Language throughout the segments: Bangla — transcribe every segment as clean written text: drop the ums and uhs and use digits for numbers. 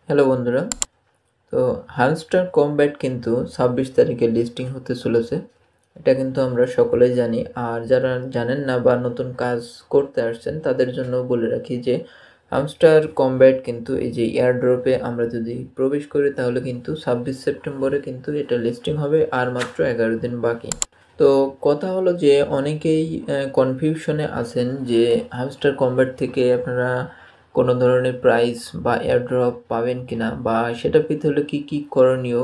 হ্যালো বন্ধুরা। তো হামস্টার কমব্যাট কিন্তু 26 তারিখে লিস্টিং হতে চলেছে। এটা কিন্তু আমরা সকলেই জানি। আর যারা জানেন না বা নতুন কাজ করতে আসছেন তাদের জন্য বলে রাখি যে হামস্টার কমব্যাট কিন্তু এই যে এয়ারড্রপে আমরা যদি প্রবেশ করি তাহলে কিন্তু 26 সেপ্টেম্বরে কিন্তু এটা লিস্টিং হবে, আর মাত্র 11 দিন বাকি। তো কথা হলো যে অনেকেই কনফিউশনে আছেন যে হামস্টার কমব্যাট থেকে আপনারা কোনো ধরনের প্রাইজ বা এয়ারড্রপ পাবেন কিনা, বা সেটা পেতে হলে কী কী করণীয়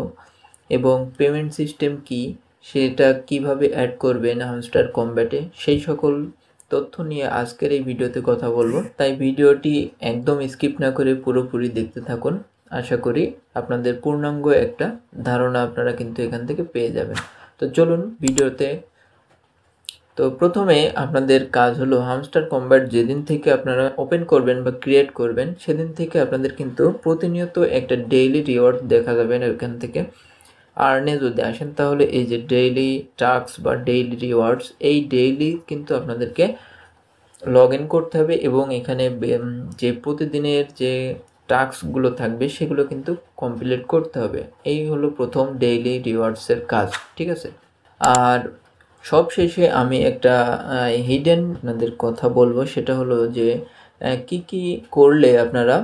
এবং পেমেন্ট সিস্টেম কি, সেটা কিভাবে অ্যাড করবেন হামস্টার কমব্যাটে, সেই সকল তথ্য নিয়ে আজকের এই ভিডিওতে কথা বলবো। তাই ভিডিওটি একদম স্কিপ না করে পুরোপুরি দেখতে থাকুন। আশা করি আপনাদের পূর্ণাঙ্গ একটা ধারণা আপনারা কিন্তু এখান থেকে পেয়ে যাবেন। তো চলুন ভিডিওতে। তো প্রথমে আপনাদের কাজ হলো হামস্টার কমব্যাট যেদিন থেকে আপনারা ওপেন করবেন বা ক্রিয়েট করবেন সেদিন থেকে আপনাদের কিন্তু প্রতিনিয়ত একটা ডেইলি রিওয়ার্ড দেখা যাবে এখান থেকে। আর্নে যদি আসেন তাহলে এই যে ডেইলি টাস্ক বা ডেইলি রিওয়ার্ডস, এই ডেইলি কিন্তু আপনাদেরকে লগ ইন করতে হবে এবং এখানে যে প্রতিদিনের যে টাস্কগুলো থাকবে সেগুলো কিন্তু কমপ্লিট করতে হবে। এই হলো প্রথম ডেইলি রিওয়ার্ডসের কাজ, ঠিক আছে। আর সব শেষে আমি একটা হিডেন আপনাদের কথা বলবো, সেটা হলো যে কি কি করলে আপনারা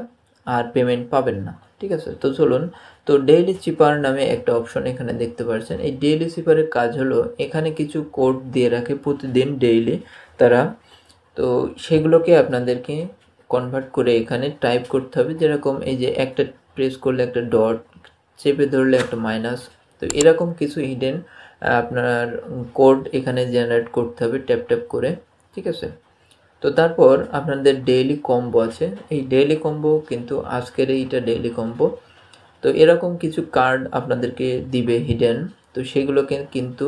আর পেমেন্ট পাবেন না, ঠিক আছে। তো চলুন। তো ডেইলি চিপার নামে একটা অপশন এখানে দেখতে পাচ্ছেন। এই ডেইলি চিপারের কাজ হলো এখানে কিছু কোড দিয়ে রাখে প্রতিদিন ডেইলি তারা। তো সেগুলোকে আপনাদেরকে কনভার্ট করে এখানে টাইপ করতে হবে। যেরকম এই যে একটা প্রেস করলে একটা ডট, চেপে ধরলে একটা মাইনাস। তো এরকম কিছু হিডেন আপনার কোড এখানে জেনারেট করতে হবে ট্যাপ ট্যাপ করে, ঠিক আছে। তো তারপর আপনাদের ডেইলি কম্বো আছে। এই ডেইলি কম্বো কিন্তু আজকের এইটা ডেইলি কম্বো। তো এরকম কিছু কার্ড আপনাদেরকে দিবে হিডেন। তো সেগুলোকে কিন্তু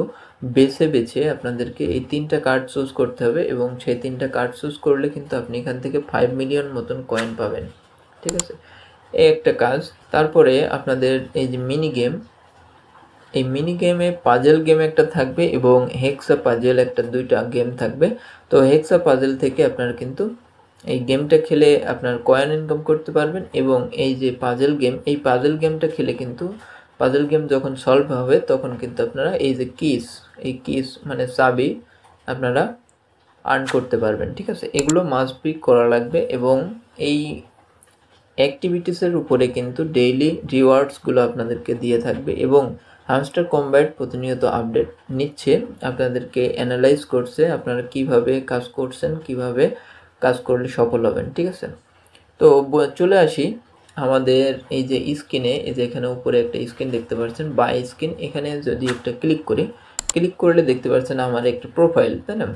বেছে বেছে আপনাদেরকে এই 3টা কার্ড চুজ করতে হবে এবং সেই 3টা কার্ড চুজ করলে কিন্তু আপনি এখান থেকে 5 মিলিয়ন মতন কয়েন পাবেন, ঠিক আছে। এই একটা কাজ। তারপরে আপনাদের এই যে মিনি গেম, এই মিনি গেমে পাজেল গেম একটা থাকবে এবং হেক্সা পাজেল একটা, দুইটা গেম থাকবে। তো হেক্সা পাজেল থেকে আপনারা কিন্তু এই গেমটা খেলে আপনার কয়েন ইনকাম করতে পারবেন এবং এই যে পাজেল গেম, এই পাজেল গেমটা খেলে কিন্তু পাজেল গেম যখন সলভ হবে তখন কিন্তু আপনারা এই যে কিস, এই কিস মানে চাবি আপনারা আর্ন করতে পারবেন, ঠিক আছে। এগুলো মাস্ট বি করা লাগবে এবং এই অ্যাক্টিভিটিসের উপরে কিন্তু ডেইলি রিওয়ার্ডসগুলো আপনাদেরকে দিয়ে থাকবে এবং হামস্টার কমব্যাট প্রতিনিয়ত আপডেট নিচ্ছে, আপনাদেরকে অ্যানালাইজ করছে আপনারা কিভাবে কাজ করছেন, কিভাবে কাজ করলে সফল হবেন, ঠিক আছে। তো চলে আসি আমাদের এই যে স্ক্রিনে। এই যে এখানে উপরে একটা স্ক্রিন দেখতে পাচ্ছেন, বাই স্ক্রিন। এখানে যদি একটা ক্লিক করি, ক্লিক করলে দেখতে পাচ্ছেন আমার একটা প্রোফাইল, তাই না।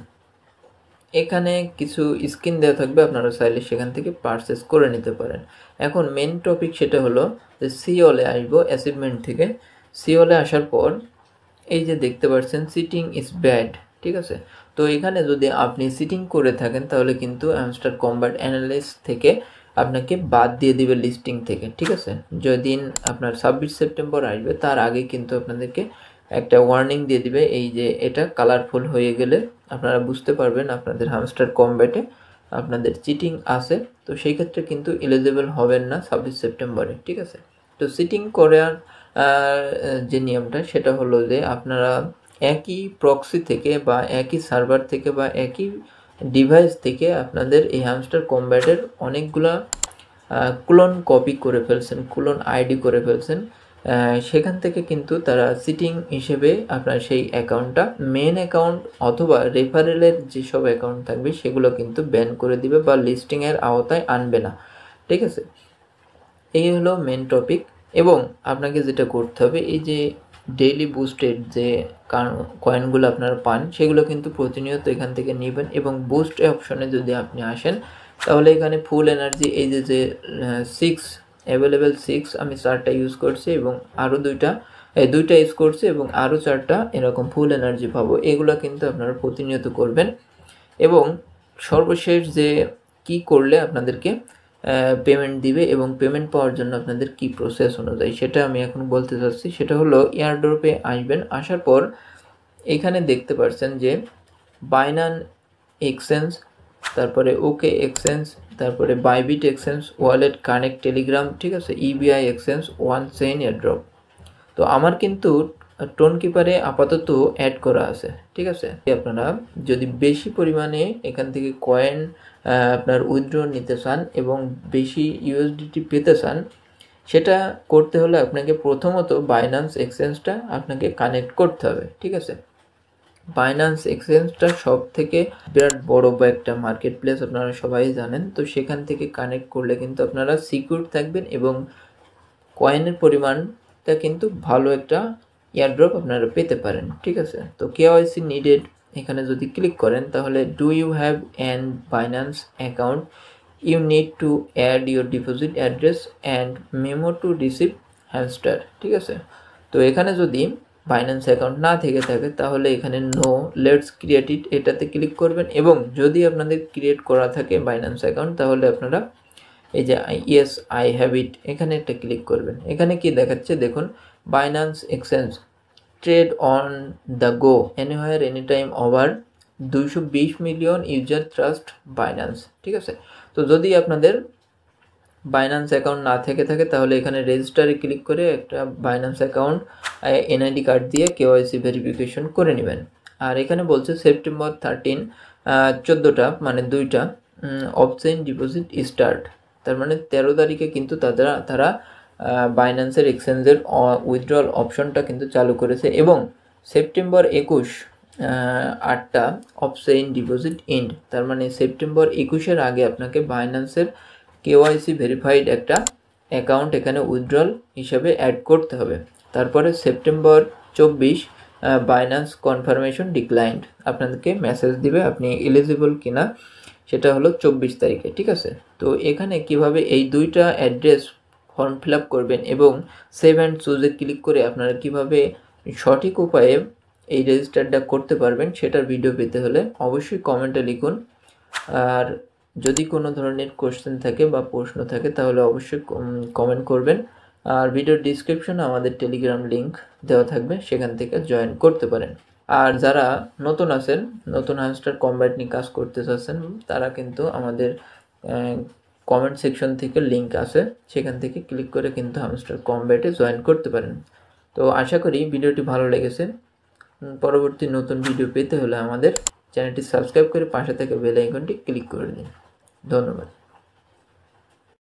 এখানে কিছু স্কিন দেওয়া থাকবে, আপনারা চাইলে সেখান থেকে পারচেস করে নিতে পারেন। এখন মেন টপিক সেটা হলো যে সিওলে আসবো অ্যাচিভমেন্ট থেকে। সিওলে আসার পর এই যে দেখতে পাচ্ছেন সিটিং ইজ ব্যাড, ঠিক আছে। তো এখানে যদি আপনি সিটিং করে থাকেন তাহলে কিন্তু হামস্টার কমব্যাট অ্যানালিস্ট থেকে আপনাকে বাদ দিয়ে দিবে লিস্টিং থেকে, ঠিক আছে। যেদিন আপনার 26 সেপ্টেম্বর আসবে তার আগে কিন্তু আপনাদেরকে একটা ওয়ার্নিং দিয়ে দিবে। এই যে এটা কালারফুল হয়ে গেলে আপনারা বুঝতে পারবেন আপনাদের হামস্টার কমব্যাটে আপনাদের চিটিং আছে। তো সেই ক্ষেত্রে কিন্তু এলিজিবল হবেন না 26 সেপ্টেম্বরে, ঠিক আছে। তো চিটিং করার যে নিয়মটা সেটা হলো যে আপনারা একই প্রক্সি থেকে বা একই সার্ভার থেকে বা একই ডিভাইস থেকে আপনাদের এই হামস্টার কমব্যাটের অনেকগুলা ক্লোন কপি করে ফেলছেন, ক্লোন আইডি করে ফেলছেন। সেখান থেকে কিন্তু তারা চিটিং হিসেবে আপনার সেই অ্যাকাউন্টটা, মেন অ্যাকাউন্ট অথবা রেফারেলের যেসব অ্যাকাউন্ট থাকবে সেগুলো কিন্তু ব্যান করে দিবে বা লিস্টিংয়ের আওতায় আনবে না, ঠিক আছে। এই হলো মেন টপিক। এবং আপনাকে যেটা করতে হবে, এই যে ডেইলি বুস্টেড যে কয়েনগুলো আপনারা পান সেগুলো কিন্তু প্রতিনিয়ত এখান থেকে নেবেন এবং বুস্ট অপশনে যদি আপনি আসেন তাহলে এখানে ফুল এনার্জি, এই যে 6 অ্যাভেলেবেল 6 আমি 4টা ইউজ করছি এবং আরও দুইটা ইউজ করছি এবং আরও 4টা এরকম ফুল এনার্জি পাবো। এগুলো কিন্তু আপনারা প্রতিনিয়ত করবেন। এবং সর্বশেষ যে কি করলে আপনাদেরকে পেমেন্ট দিবে এবং পেমেন্ট পাওয়ার জন্য আপনাদের কি প্রসেস অনুযায়ী সেটা আমি এখন বলতে চাচ্ছি। সেটা হলো এয়ারড্রপে আসবেন, আসার পর এখানে দেখতে পাচ্ছেন যে বাইনান্স এক্সচেঞ্জ তারপরে ওকে এক্সচেঞ্জ, তারপরে Bybit exchange, wallet connect, Telegram, ঠিক আছে, EBI exchange, one chain airdrop. তো আমার কিন্তু টোন কিপারে আপাতত অ্যাড করা আছে, ঠিক আছে। আপনারা যদি বেশি পরিমাণে এখান থেকে কয়েন আপনার উইথড্র নিতে চান এবং বেশি ইউএসডিটি পেতে চান, সেটা করতে হলে আপনাকে প্রথমত বাইন্যান্স এক্সচেঞ্জটা আপনাকে কানেক্ট করতে হবে, ঠিক আছে। বাইন্যান্স এক্সচেঞ্জটা সব থেকে বিরাট বড় বা একটা মার্কেট প্লেস, আপনারা সবাই জানেন। তো সেখান থেকে কানেক্ট করলে কিন্তু আপনারা সিকিউর থাকবেন এবং কয়েনের পরিমাণটা কিন্তু ভালো একটা এয়ারড্রপ আপনারা পেতে পারেন, ঠিক আছে। তো কেওয়াইসি নিডেড এখানে যদি ক্লিক করেন তাহলে do you have an Binance account, you need to add your deposit address and memo to receive hamster, ঠিক আছে। তো এখানে যদি বাইন্যান্স অ্যাকাউন্ট না থেকে থাকে তাহলে এখানে নো লেটস ক্রিয়েট ইট এটাতে ক্লিক করবেন, এবং যদি আপনাদের ক্রিয়েট করা থাকে বাইন্যান্স অ্যাকাউন্ট তাহলে আপনারা এই যে ইয়েস আই হ্যাভ ইট এখানে একটা ক্লিক করবেন। এখানে কি দেখাচ্ছে দেখুন, Binance exchange trade on the go anywhere any time over 220 million user trust Binance, ঠিক আছে। তো যদি আপনাদের বাইন্যান্স অ্যাকাউন্ট না থেকে থাকে তাহলে এখানে রেজিস্টারে ক্লিক করে একটা বাইন্যান্স অ্যাকাউন্ট এনআইডি কার্ড দিয়ে কেওয়াইসি ভেরিফিকেশন করে নেবেন। আর এখানে বলছে সেপ্টেম্বর 13 14টা মানে 2টা অফচেইন ডিপোজিট স্টার্ট, তার মানে 13 তারিখে কিন্তু তারা বাইন্যান্সের এক্সচেঞ্জের উইথড্রল অপশনটা কিন্তু চালু করেছে, এবং সেপ্টেম্বর 21 8টা অফচেইন ডিপোজিট এন্ড, তার মানে সেপ্টেম্বর 21-এর আগে আপনাকে বাইন্যান্সের কেওয়াইসি ভেরিফাইড একটা অ্যাকাউন্ট এখানে উইথড্রল হিসাবে অ্যাড করতে হবে। তারপরে সেপ্টেম্বর 24 বাইন্যান্স কনফার্মেশন ডিক্লাইন্ড, আপনাদেরকে মেসেজ দিবে আপনি এলিজিবল কিনা, সেটা হলো 24 তারিখে, ঠিক আছে। তো এখানে কিভাবে এই দুইটা অ্যাড্রেস ফর্ম ফিল আপ করবেন এবং সেভ অ্যান্ড চুজে ক্লিক করে আপনারা কিভাবে সঠিক উপায়ে এই রেজিস্টারটা করতে পারবেন সেটার ভিডিও পেতে হলে অবশ্যই কমেন্টে লিখুন। আর যদি কোনো ধরনের কোশ্চেন থাকে বা প্রশ্ন থাকে তাহলে অবশ্যই কমেন্ট করবেন। আর ভিডিওর ডিসক্রিপশনে আমাদের টেলিগ্রাম লিঙ্ক দেওয়া থাকবে, সেখান থেকে জয়েন করতে পারেন। আর যারা নতুন আছেন, নতুন হ্যামস্টার কম্ব্যাট নিয়ে কাজ করতে চাচ্ছেন, তারা কিন্তু আমাদের কমেন্ট সেকশন থেকে লিঙ্ক আছে, সেখান থেকে ক্লিক করে কিন্তু হ্যামস্টার কম্ব্যাটে জয়েন করতে পারেন। তো আশা করি ভিডিওটি ভালো লেগেছে। পরবর্তী নতুন ভিডিও পেতে হলে আমাদের চ্যানেলটি সাবস্ক্রাইব করে পাশে থেকে বেল আইকনটি ক্লিক করে দিন। ধন্যবাদ।